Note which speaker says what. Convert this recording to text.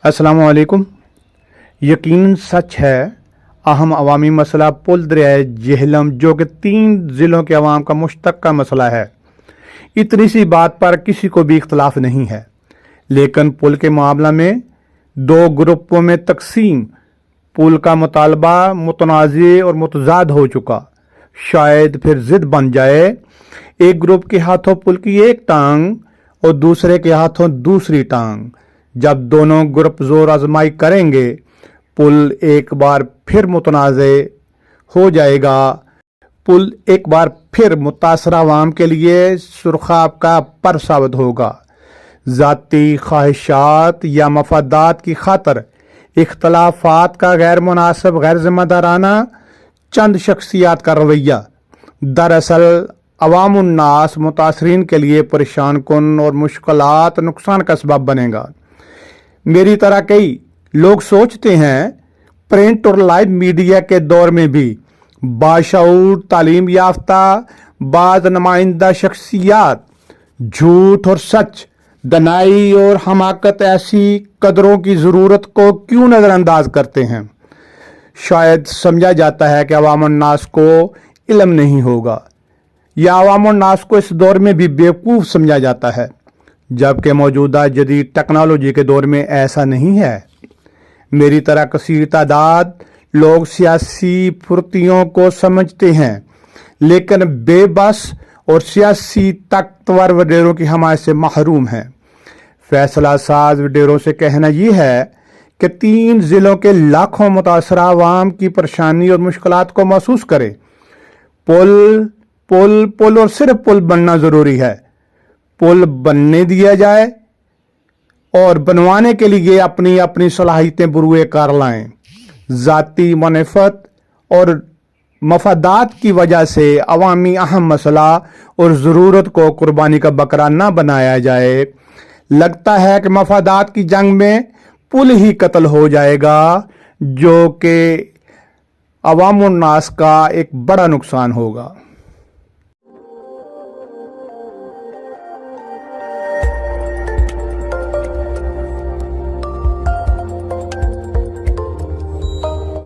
Speaker 1: अस्सलामु अलैकुम। यकीनन सच है, अहम अवामी मसला पुल दरियाए जेहलम जो कि 3 ज़िलों के अवाम का मुश्तरका मसला है। इतनी सी बात पर किसी को भी इख्तलाफ नहीं है, लेकिन पुल के मामला में 2 ग्रुपों में तकसीम, पुल का मुतालबा मुतनाज़े और मुतजाद हो चुका, शायद फिर ज़िद बन जाए। एक ग्रुप के हाथों पुल की एक टांग और दूसरे के हाथों दूसरी टांग। जब दोनों ग्रुप जोर आजमाई करेंगे, पुल एक बार फिर मुतनाज़े हो जाएगा। पुल एक बार फिर मुतासरा अवाम के लिए सुरखाब का पर साबित होगा। ज़ाती ख्वाहिशात या मफादात की खातर इख्तलाफात का गैर मुनासिब, गैर जिम्मेदाराना चंद शख्सियात का रवैया दरअसल अवामुन्नास मुतासरीन के लिए परेशान कुन और मुश्किलात नुकसान का सबब बनेगा। मेरी तरह कई लोग सोचते हैं, प्रिंट और लाइव मीडिया के दौर में भी बाशऊर, तालीम याफ्ता, बाद नुमाइंदा शख्सियात झूठ और सच, दनाई और हमाकत ऐसी कदरों की ज़रूरत को क्यों नज़रअंदाज करते हैं। शायद समझा जाता है कि अवामुन्नास को इल्म नहीं होगा, या अवामुन्नास को इस दौर में भी बेवकूफ़ समझा जाता है, जबकि मौजूदा जदीद टेक्नोलॉजी के दौर में ऐसा नहीं है। मेरी तरह कसीर तादाद लोग सियासी फुर्तियों को समझते हैं, लेकिन बेबस और सियासी ताकतवर वडेरों की हमायत से महरूम हैं। फैसला साज वडेरों से कहना यह है कि 3 ज़िलों के लाखों मुतासरा अवाम की परेशानी और मुश्किलात को महसूस करें। पुल पुल पुल और सिर्फ पुल बनना ज़रूरी है। पुल बनने दिया जाए और बनवाने के लिए अपनी अपनी सलाहियतें बुरुए कार लाएं। ज़ाती मनफ़त और मफादात की वजह से अवामी अहम मसला और ज़रूरत को कुर्बानी का बकरा न बनाया जाए। लगता है कि मफादात की जंग में पुल ही कत्ल हो जाएगा, जो कि अवामुन्नास का एक बड़ा नुकसान होगा।